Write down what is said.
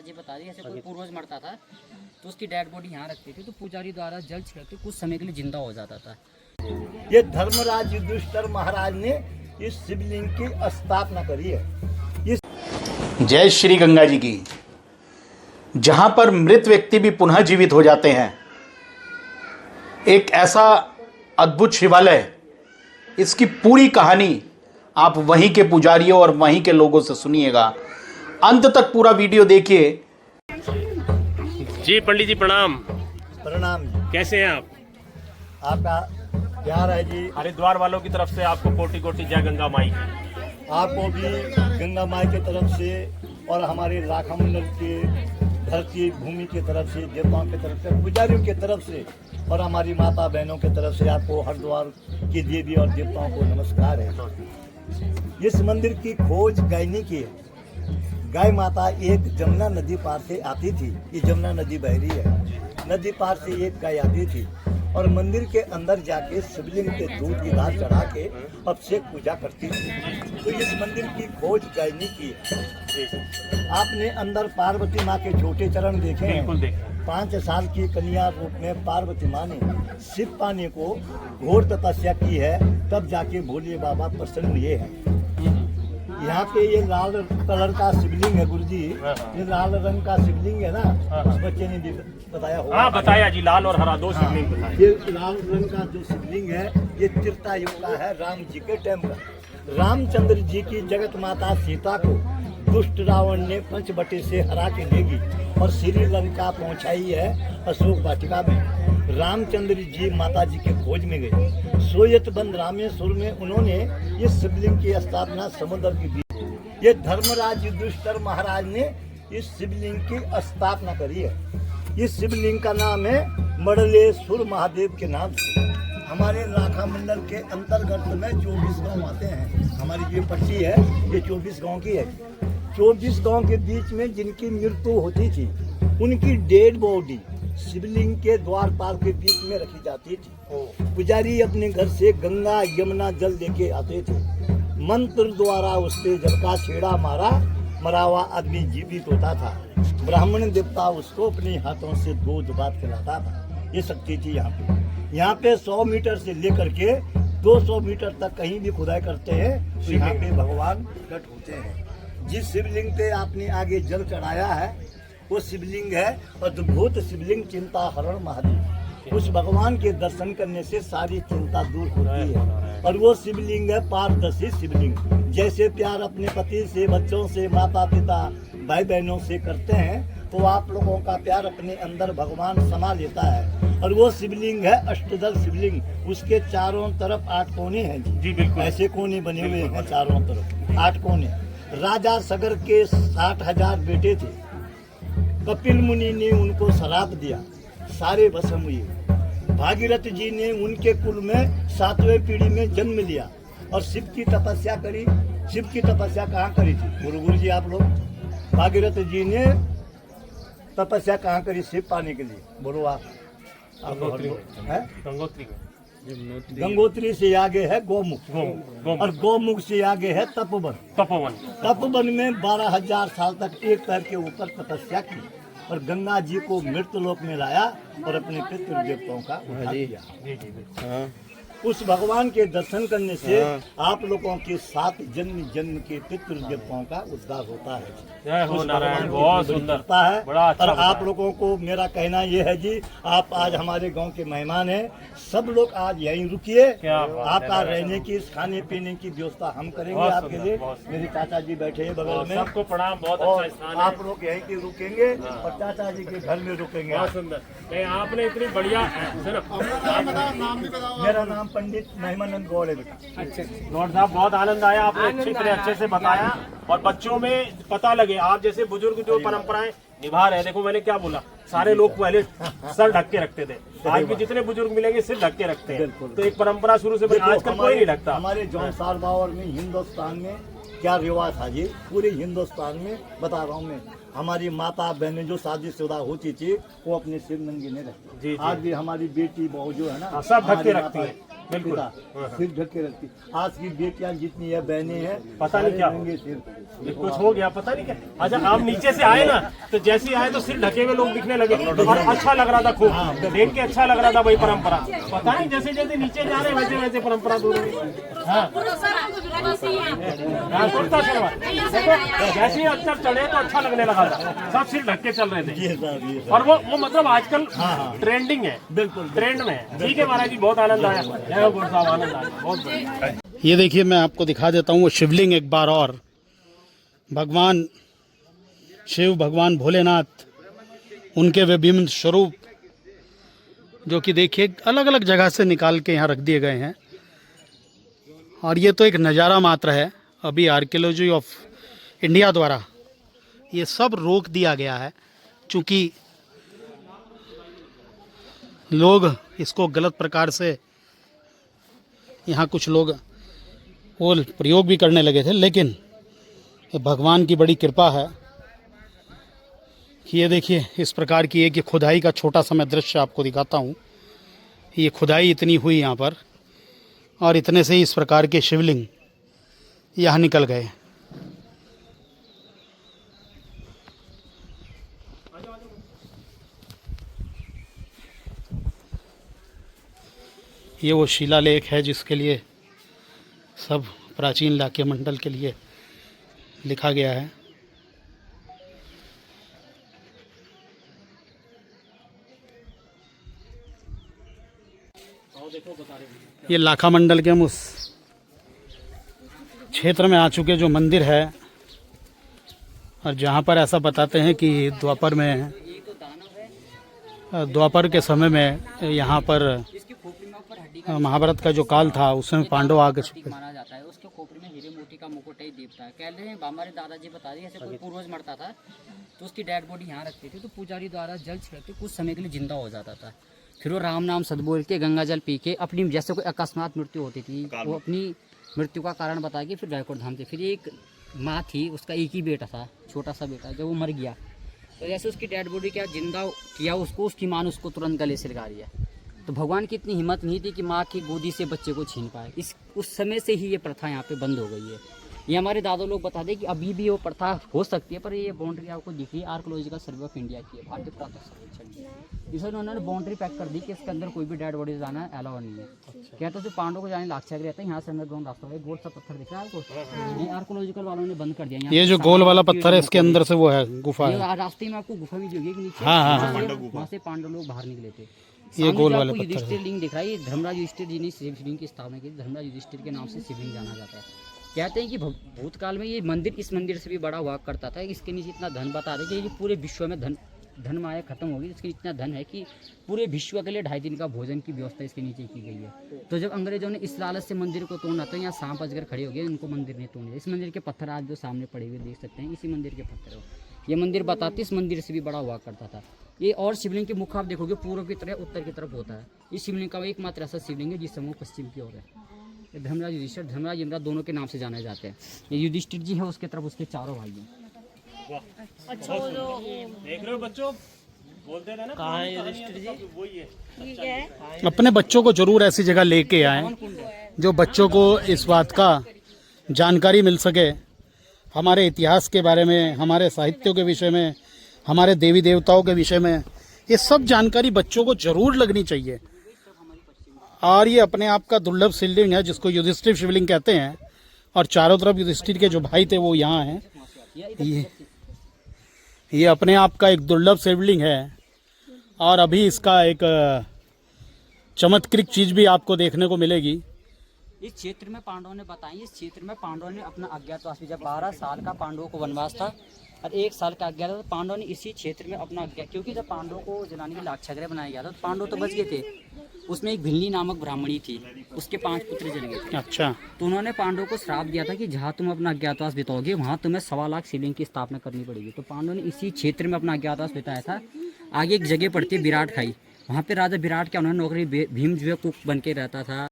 जी बता रही है, ऐसे कोई पूर्वज मरता था तो उसकी डेड बॉडी यहाँ रखती थी, तो पुजारी द्वारा जल छिड़कते कुछ समय के लिए जिंदा हो जाता था। ये धर्मराज युधिष्ठिर महाराज ने इस शिवलिंग की स्थापना करी है। जय श्री गंगा जी की। जहां पर मृत व्यक्ति भी पुनः जीवित हो जाते हैं, एक ऐसा अद्भुत शिवालय, इसकी पूरी कहानी आप वहीं के पुजारियों और वहीं के लोगों से सुनिएगा। अंत तक पूरा वीडियो देखिए। जी पंडित जी प्रणाम। प्रणाम जी। कैसे हैं आप? आपका प्यार है जी। हरिद्वार वालों की तरफ से आपको कोटि कोटि जय गंगा माई की। आपको भी गंगा माई की तरफ से और हमारे राखा मंडल के धरती भूमि की तरफ से, देवताओं की तरफ से, पुजारियों की तरफ से और हमारी माता बहनों की तरफ से आपको हरिद्वार की देवी और देवताओं को नमस्कार है। इस मंदिर की खोज गायनी की है। गाय माता एक जमुना नदी पार से आती थी। ये जमुना नदी बह रही है। नदी पार से एक गाय आती थी और मंदिर के अंदर जाके शिवलिंग पे दूध की धार चढ़ा के अभिषेक पूजा करती थी। तो इस मंदिर की खोज गायनी की है। आपने अंदर पार्वती माँ के छोटे चरण देखे हैं। 5 साल की कन्या रूप में पार्वती माँ ने शिव पाने को घोर तपस्या की है, तब जाके भोले बाबा प्रसन्न हुए हैं। यहाँ पे ये लाल कलर का शिवलिंग है गुरुजी, ये लाल रंग का शिवलिंग है ना, उस बच्चे ने भी बताया होगा। हाँ बताया जी, लाल और हरा दो शिवलिंग बताया। ये लाल रंग का जो शिवलिंग है ये त्रेता युग का है, राम जी के टाइम का। रामचंद्र जी की जगत माता सीता को दुष्ट रावण ने पंचवटी से हरा के ले गई और श्रीलंका पहुंचाई है अशोक वाटिका में। रामचंद्र जी माता जी के खोज में गए। सोयत बंद रामेश्वर में उन्होंने इस शिवलिंग की स्थापना समुद्र के बीच। ये धर्मराज युधिष्ठिर महाराज ने इस शिवलिंग की स्थापना करी है। इस शिवलिंग का नाम है मडलेश्वर महादेव के नाम से। हमारे राखा मंडल के अंतर्गत में 24 गांव आते हैं। हमारी ये पट्टी है, ये 24 गांव की है। 24 गांव के बीच में जिनकी मृत्यु होती थी उनकी डेड बॉडी शिवलिंग के द्वारपाल के बीच में रखी जाती थी। पुजारी अपने घर से गंगा यमुना जल लेके आते थे। मंत्र द्वारा उसके जल का छेड़ा मारा, मरा हुआ आदमी जीवित होता था। ब्राह्मण देवता उसको अपने हाथों से दूध भात खिलाता था। ये शक्ति थी यहाँ पे 100 मीटर से लेकर के 200 मीटर तक कहीं भी खुदाई करते हैं तो यहाँ पे भगवान प्रकट होते हैं। जिस शिवलिंग पे आपने आगे जल चढ़ाया है वो शिवलिंग है अद्भुत शिवलिंग चिंता हरण महादेव। उस भगवान के दर्शन करने से सारी चिंता दूर होती है। और वो शिवलिंग है पारदर्शी शिवलिंग। जैसे प्यार अपने पति से, बच्चों से, माता पिता, भाई बहनों से करते हैं तो आप लोगों का प्यार अपने अंदर भगवान समा लेता है। और वो शिवलिंग है अष्टदल शिवलिंग। उसके चारों तरफ 8 कोने हैं जी, बिल्कुल ऐसे कोने बने हुए हैं चारों तरफ 8 कोने। राजा सगर के 60,000 बेटे थे। कपिल मुनि ने उनको श्राप दिया, सारे भस्म हुए। भागीरथ जी ने उनके कुल में 7वें पीढ़ी में जन्म लिया और शिव की तपस्या करी। शिव की तपस्या कहाँ करी थी गुरु जी आप लोग? भागीरथ जी ने तपस्या कहाँ करी शिव पाने के लिए? बोलो आप। गंगोत्री से आगे है गोमुख और गोमुख से आगे है तपोवन। तपोवन में 12,000 साल तक एक पैर के ऊपर तपस्या की और गंगा जी को मृतलोक में लाया और अपने पितृ देवताओं का उद्धार किया। उस भगवान के दर्शन करने से आप लोगों के 7 जन्म के पितृ देवताओं का उद्धार होता है। उस भगवान बहुत सुंदर है। और आप लोगों को मेरा कहना ये है जी, आप आज हमारे गांव के मेहमान हैं। सब लोग आज यहीं रुकिए। आपका रहने की, खाने पीने की व्यवस्था हम करेंगे आपके लिए। मेरे चाचा जी बैठे हैं बगल में। सबको प्रणाम। बहुत अच्छा स्थान है। आप लोग यहीं पे रुकेंगे और चाचा जी के घर में रुकेंगे। बहुत सुंदर। आपने इतनी बढ़िया, मेरा नाम पंडित महिमानंद गौड़ है बेटा। अच्छा गौड़ साहब, बहुत आनंद आया। आपने अच्छे से बताया और बच्चों में पता लगे। आप जैसे बुजुर्ग जो परंपराएं निभा रहे हैं, देखो मैंने क्या बोला, सारे लोग पहले सर ढक के रखते थे। आज भी जितने बुजुर्ग मिलेंगे सिर ढक के रखते हैं। तो एक परंपरा शुरू से आजकल कोई नहीं ढकता। हमारे जौनसार बावर में हिंदुस्तान में क्या रिवाज था जी, पूरे हिंदुस्तान में बता रहा हूँ मैं। हमारी माता बहनें जो शादीशुदा होती थी वो अपने सिर नंगे नहीं रखती। आज भी हमारी बेटी बहू जो है ना, सब ढक के रखती है। बिल्कुल। पिता सिर ढक के रखती। आज की बेटियां जितनी है बहनें हैं पता नहीं क्या हो। नंगे सिर। ये कुछ हो गया पता नहीं क्या। अच्छा आप नीचे से आए ना तो जैसे ही आए तो सिर ढके हुए लोग दिखने लगे और अच्छा लग रहा था खूब देख के अच्छा लग रहा था भाई परंपरा। पता नहीं जैसे जैसे नीचे जा रहे वैसे वैसे परंपरा दूर हो रही। हाँ कुर्ता सलवार देखो जैसे ही अक्षर चढ़े तो अच्छा लगने लगा था। सब सिर ढक के चल रहे थे ये साहब, ये साहब। और वो मतलब आजकल ट्रेंडिंग है बिल्कुल ट्रेंड में है। ठीक है महाराज जी बहुत आनंद आया। जय हो गुरु साहब आनंद आया बहुत बढ़िया। ये देखिए मैं आपको दिखा देता हूँ वो शिवलिंग एक बार और। भगवान शिव, भगवान भोलेनाथ, उनके विभिन्न स्वरूप जो कि देखिए अलग अलग जगह से निकाल के यहाँ रख दिए गए हैं। और ये तो एक नज़ारा मात्र है। अभी आर्कियोलॉजी ऑफ इंडिया द्वारा ये सब रोक दिया गया है, क्योंकि लोग इसको गलत प्रकार से यहाँ कुछ लोग वो प्रयोग भी करने लगे थे। लेकिन ये भगवान की बड़ी कृपा है कि ये देखिए इस प्रकार की एक ये खुदाई का छोटा सा मैं दृश्य आपको दिखाता हूँ। ये खुदाई इतनी हुई यहाँ पर और इतने से ही इस प्रकार के शिवलिंग यहाँ निकल गए। ये वो शिलालेख है जिसके लिए सब प्राचीन लाक्य मंडल के लिए लिखा गया है। ये लाखा मंडल के हम उस क्षेत्र में आ चुके जो मंदिर है, और जहाँ पर ऐसा बताते हैं कि द्वापर में, द्वापर के समय में यहाँ पर महाभारत का जो काल था उसमें पांडव आगे छुपे माना जाता है। उसके खोपड़ी में हीरे मोती का मुकुट ही देवता है। कह रहे हैं हमारे दादाजी बता रहे ऐसे कोई पूर्वज मरता था तो उसकी डेड बॉडी यहाँ रखती थी, तो पुजारी द्वारा जल छिड़कते कुछ समय के लिए जिंदा हो जाता था। फिर वो राम नाम सदबोल के गंगा जल पी के अपनी जैसे कोई अकस्मात मृत्यु होती थी वो अपनी मृत्यु का कारण बता के फिर वैकुंठ धाम थे। फिर एक माँ थी, उसका एक ही बेटा था, छोटा सा बेटा, जब वो मर गया तो जैसे उसकी डेड बॉडी क्या जिंदा किया उसको, उसकी माँ ने उसको तुरंत गले से लगा दिया। तो भगवान की इतनी हिम्मत नहीं थी कि माँ की गोदी से बच्चे को छीन पाए। उस समय से ही ये प्रथा यहाँ पे बंद हो गई है। ये हमारे दादा लोग बता दें कि अभी भी वो प्रथा हो सकती है, पर ये बाउंड्री आपको दिख रही है आर्कियोलॉजिकल सर्वे ऑफ इंडिया की है, भारतीय पुरातत्व सर्वेक्षण की। इसमें उन्होंने बाउंड्री पैक कर दी कि इसके अंदर कोई भी डेड बॉडी जाना अलाउ नहीं है। कहते तो पांडवों को जाने लाक्षागृह रहता है, यहाँ से अंदर रास्ता है, गोल सा पत्थर दिख रहा है आपको, ये आर्कियोलॉजिकल वालों ने बंद कर दिया। ये जो गोल वाला पत्थर है इसके अंदर से वो है गुफा है। रास्ते में आपको गुफा भी जोगी नीचे, वहाँ से पांडव लोग बाहर निकले थे। ये गोल वाले पत्थर पत्थर लिंग दिख रहा है, ये धर्मराज युधिष्ठिर जी ने शिवलिंग की स्थापना की। धर्मराज युधिष्ठिर के नाम से शिवलिंग जाना जाता है। कहते हैं कि भूतकाल में ये मंदिर इस मंदिर से भी बड़ा हुआ करता था। इसके नीचे इतना धन बता रहे कि ये पूरे विश्व में धन माया खत्म होगी। इसके इतना धन है कि पूरे विश्व के लिए 2.5 दिन का भोजन की व्यवस्था इसके नीचे की गई है। तो जब अंग्रेजों ने इस लालच से मंदिर को तोड़ना था, यहाँ सांप अजगर खड़े हो गए, इनको मंदिर नहीं तोड़ने। इस मंदिर के पत्थर आज जो सामने पड़े हुए देख सकते हैं, इसी मंदिर के पत्थर हो। ये मंदिर बताते इस मंदिर से भी बड़ा हुआ करता था। ये और शिवलिंग के मुख आप देखोगे पूर्व की तरह उत्तर की तरफ होता है। इस शिवलिंग का एकमात्र ऐसा शिवलिंग है जिस समूह पश्चिम की ओर है। ये धर्मराज युधिष्ठिर, धर्मराज इंद्र दोनों के नाम से जाने जाते हैं। ये युधिष्ठिर जी है, उसके तरफ उसके चारों भाई हैं। देख रहे हो बच्चों, बोलते रहे ना कहाँ है युधिष्ठिर जी, वही है। अपने बच्चों को जरूर ऐसी जगह लेके आएं जो बच्चों को इस बात का जानकारी मिल सके, हमारे इतिहास के बारे में, हमारे साहित्यों के विषय में, हमारे देवी देवताओं के विषय में। ये सब जानकारी बच्चों को जरूर लगनी चाहिए। और ये अपने आप का दुर्लभ शिवलिंग है जिसको युधिष्ठिर शिवलिंग कहते हैं, और चारों तरफ युधिष्ठिर के जो भाई थे वो यहाँ हैं। ये अपने आप का एक दुर्लभ शिवलिंग है। और अभी इसका एक चमत्कारिक चीज़ भी आपको देखने को मिलेगी। इस क्षेत्र में पांडवों ने बताई, इस क्षेत्र में पांडवों ने अपना अज्ञातवास भी, जब 12 साल का पांडवों को वनवास था और 1 साल का अज्ञातवास, तो पांडवों ने इसी क्षेत्र में अपना क्योंकि जब पांडवों को जलाने के लिए लाक्षागृह बनाया गया था तो पांडव तो बच गए थे। उसमें एक भिल्ली नामक ब्राह्मणी थी, उसके 5 पुत्र जल गए थे। अच्छा। तो उन्होंने पांडवों को श्राप दिया था कि जहाँ तुम अपना अज्ञातवास बिताओगे वहाँ तुम्हें 1.25 लाख शिवलिंग की स्थापना करनी पड़ेगी। तो पांडवों ने इसी क्षेत्र में अपना अज्ञातवास बिताया था। आगे एक जगह पड़ती है विराट खाई, वहाँ पे राजा विराट क्या उन्होंने नौकरी, भीम जो है कुक बन के रहता था।